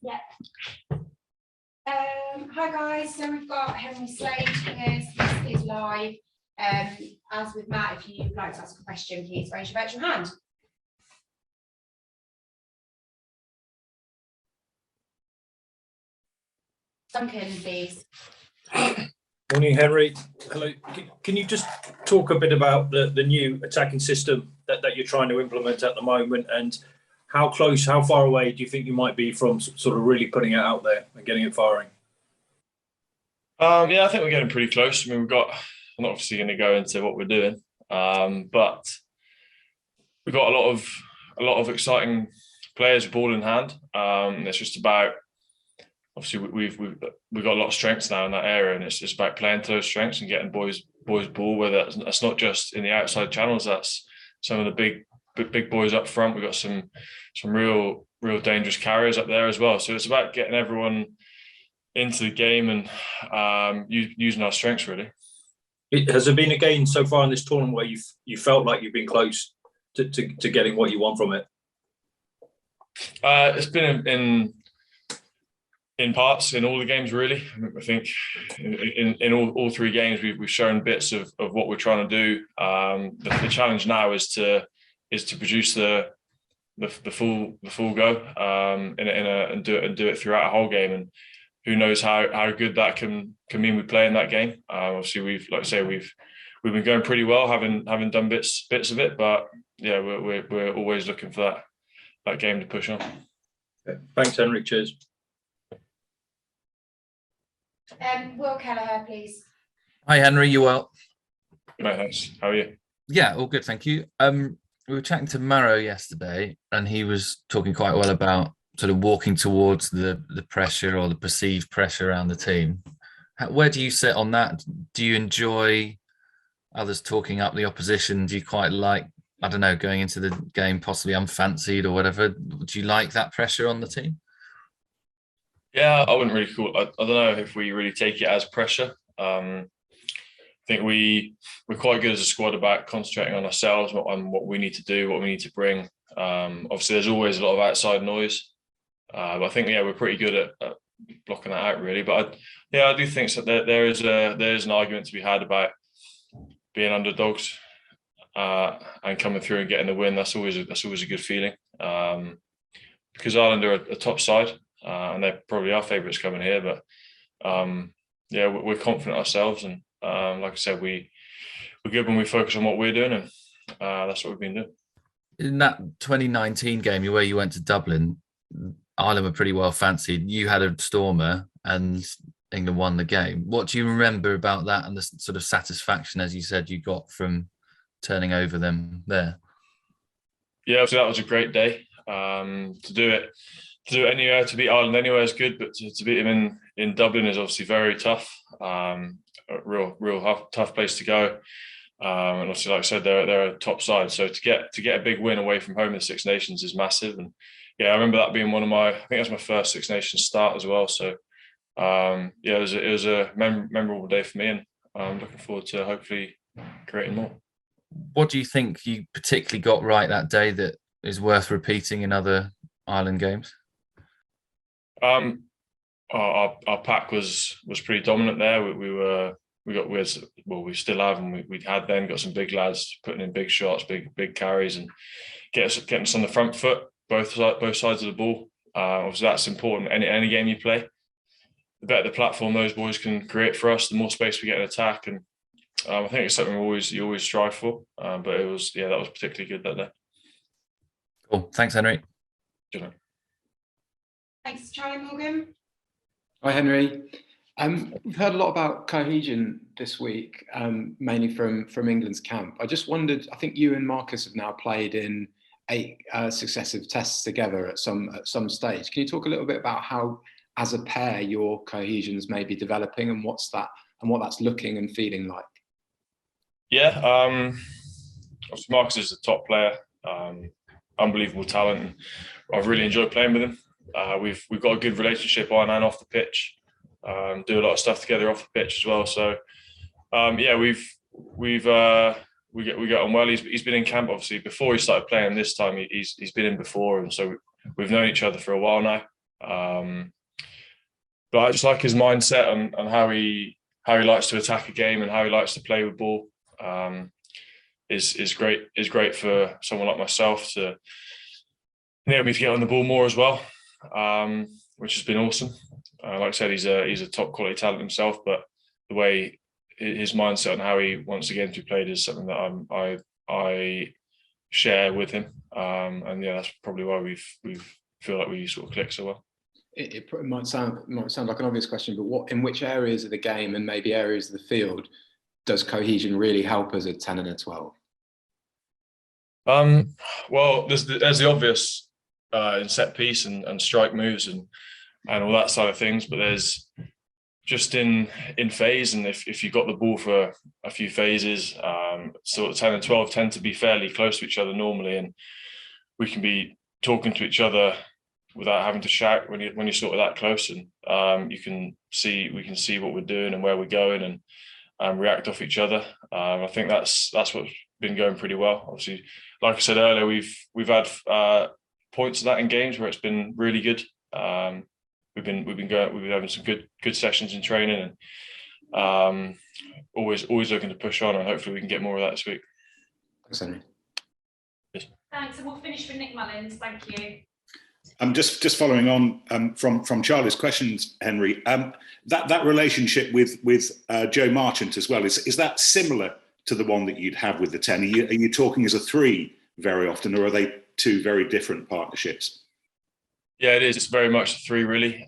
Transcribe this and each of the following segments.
Yeah. Hi guys, so we've got Henry Slade here. This is live. As with Matt, if you'd like to ask a question, please raise your virtual hand. Duncan, please. Morning, Henry. Hello. Can you just talk a bit about the new attacking system that you're trying to implement at the moment, and how far away do you think you might be from sort of really putting it out there and getting it firing? Yeah, I think we're getting pretty close. I mean, I'm not obviously going to go into what we're doing, but we've got a lot of exciting players, ball in hand. It's just about, obviously we've got a lot of strengths now in that area, and it's just about playing to those strengths and getting boys ball. Whether that's not just in the outside channels, that's some of the big boys up front. We've got some real dangerous carriers up there as well. So it's about getting everyone into the game and using our strengths really. Has there been a game so far in this tournament where you felt like you've been close to getting what you want from it? It's been in parts in all the games really. I think in all three games we've shown bits of what we're trying to do. The challenge now is to produce the full go and do it throughout a whole game, and who knows how good that can mean we play in that game. Obviously we've been going pretty well, having done bits of it, but yeah, we're always looking for that game to push on. Okay. Thanks, Henry. Cheers. Will Kelleher, please. Hi, Henry. You well? Good night, thanks. How are you? Yeah, all good, thank you. We were chatting to Maro yesterday, and he was talking quite well about sort of walking towards the pressure or the perceived pressure around the team. Where do you sit on that? Do you enjoy others talking up the opposition? Do you quite like, I don't know, going into the game possibly unfancied or whatever? Do you like that pressure on the team? Yeah, I wouldn't really call it. I don't know if we really take it as pressure. I think we're quite good as a squad about concentrating on ourselves, on what we need to do, what we need to bring. Obviously, there's always a lot of outside noise, but I think we're pretty good at blocking that out really. But I do think that there is an argument to be had about being underdogs and coming through and getting the win. That's always a good feeling, because Ireland are a top side. And they're probably our favourites coming here, but we're confident ourselves, and like I said, we're good when we focus on what we're doing, and that's what we've been doing. In that 2019 game where you went to Dublin, Ireland were pretty well fancied. You had a stormer, and England won the game. What do you remember about that, and the sort of satisfaction, as you said, you got from turning over them there? Yeah, so that was a great day. To do it anywhere, to beat Ireland anywhere is good, but to beat them in Dublin is obviously very tough. A real tough place to go. And obviously, like I said, they're a top side. So to get a big win away from home in the Six Nations is massive. And yeah, I remember that being I think that's my first Six Nations start as well. So it was a memorable day for me, and I'm looking forward to hopefully creating more. What do you think you particularly got right that day that is worth repeating in other Ireland games? Our pack was pretty dominant there. We still have, and we had then got some big lads putting in big shots, big carries, and getting us on the front foot, both sides of the ball. Obviously that's important. Any game you play, the better the platform those boys can create for us, the more space we get in attack, and I think it's something you always strive for. But that was particularly good that day. Cool. Thanks, Henry. Good night. Thanks, Charlie Morgan. Hi, Henry. We've heard a lot about cohesion this week, mainly from England's camp. I just wondered, I think you and Marcus have now played in 8 successive tests together at some stage. Can you talk a little bit about how, as a pair, your cohesion's maybe developing, and what that's looking and feeling like? Yeah, obviously Marcus is a top player, unbelievable talent, and I've really enjoyed playing with him. We've got a good relationship on and off the pitch. Do a lot of stuff together off the pitch as well. So we get on well. He's been in camp obviously before he started playing. This time he's been in before, and so we've known each other for a while now. But I just like his mindset and how he likes to attack a game and how he likes to play with ball. Is great for someone like myself to enable me to get on the ball more as well, which has been awesome. Like I said, he's a top quality talent himself, but the way his mindset and how he wants the game to be played is something that I share with him, and yeah, that's probably why we feel like we sort of click so well. It might sound like an obvious question, but in which areas of the game and maybe areas of the field does cohesion really help as a 10 and a 12? Well, there's the obvious in set piece and strike moves and all that side of things, but there's just in phase, and if you've got the ball for a few phases, sort of 10 and 12 tend to be fairly close to each other normally, and we can be talking to each other without having to shout when you're sort of that close, and we can see what we're doing and where we're going and react off each other. I think that's what's been going pretty well. Obviously, like I said earlier, we've had points of that in games where it's been really good. We've been having some good sessions in training, and always looking to push on, and hopefully we can get more of that this week. Thanks, Henry. Yes. Thanks, and we'll finish with Nick Mullins. Thank you. Just following on from Charlie's questions, Henry. That relationship with Joe Marchant as well, is that similar to the one that you'd have with the 10? Are you talking as a 3 very often, or are they 2 very different partnerships? Yeah, it is. It's very much a 3, really.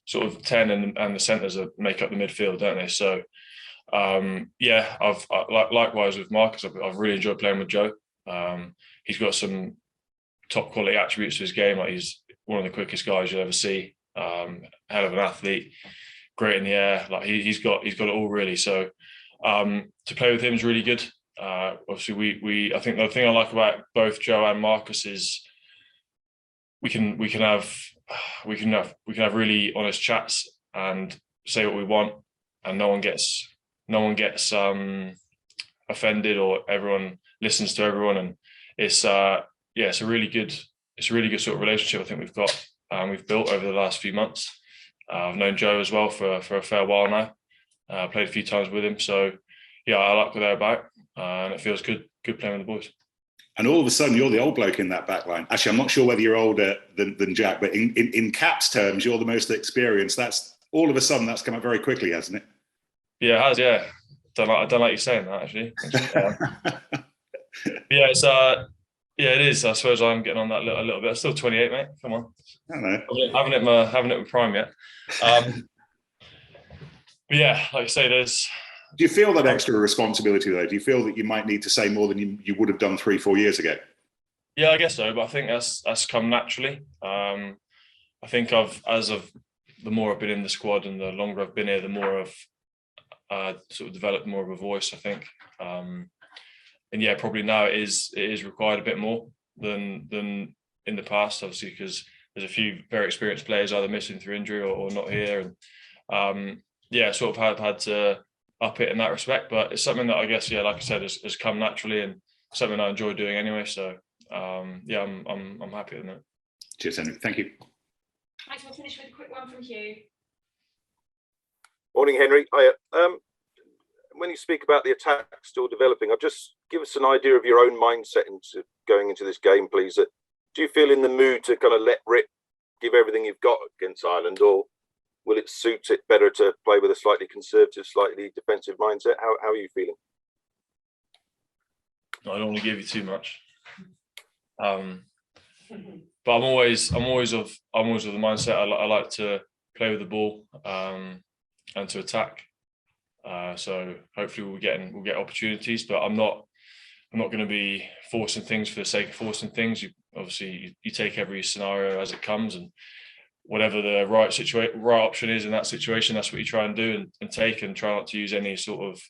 Sort of 10 and the centres make up the midfield, don't they? So, yeah, I've likewise with Marcus. I've really enjoyed playing with Joe. He's got some top quality attributes to his game. Like, he's one of the quickest guys you'll ever see. Hell of an athlete, great in the air. Like, he's got it all, really. So to play with him is really good. Obviously, I think the thing I like about both Joe and Marcus is we can have really honest chats and say what we want, and no one gets offended, or everyone listens to everyone, and it's a really good sort of relationship I think we've built over the last few months. I've known Joe as well for a fair while now. Played a few times with him, so yeah, I like what they're about, and it feels good playing with the boys. And all of a sudden, you're the old bloke in that back line. Actually, I'm not sure whether you're older than Jack, but in Caps terms, you're the most experienced. That's all of a sudden that's come up very quickly, hasn't it? Yeah, it has. Yeah, I don't like you saying that, actually. Yeah, it's yeah, it is. I suppose I'm getting on that a little bit. I'm still 28, mate. Come on. I don't know. I haven't hit my prime yet. But yeah, like I say, there's. Do you feel that extra responsibility, though? Do you feel that you might need to say more than you would have done 3-4 years ago? Yeah, I guess so, but I think that's come naturally. I think the more I've been in the squad and the longer I've been here, the more I've sort of developed more of a voice, I think. And yeah, probably now it is required a bit more than in the past, obviously, because there's a few very experienced players either missing through injury or not here, and yeah, sort of have had to up it in that respect. But it's something that I guess, yeah, like I said, has come naturally, and something I enjoy doing anyway. So yeah, I'm happy with that. Cheers, Henry. Thank you. Thanks. We'll finish with a quick one from Hugh. Morning, Henry. When you speak about the attack still developing, just give us an idea of your own mindset into going into this game, please. Do you feel in the mood to kind of let rip, give everything you've got against Ireland, or will it suit it better to play with a slightly conservative, slightly defensive mindset? How are you feeling? I don't want to give you too much, but I'm always of the mindset. I like to play with the ball and to attack. So hopefully we'll get opportunities, but I'm not going to be forcing things for the sake of forcing things. You take every scenario as it comes, and whatever the right option is in that situation, that's what you try and do and take, and try not to use any sort of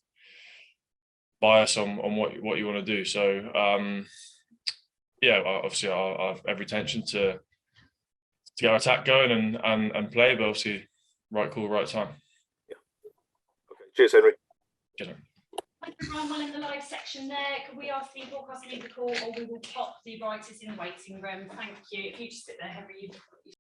bias on what you want to do. So yeah, obviously I have every intention to get our attack going and play, but obviously right call, right time. Yeah. Okay. Cheers, Henry. Cheers. Everyone, well in the live section there, could we ask the broadcast to leave the call, or we will pop the writers in the waiting room? Thank you. If you just sit there, Henry, you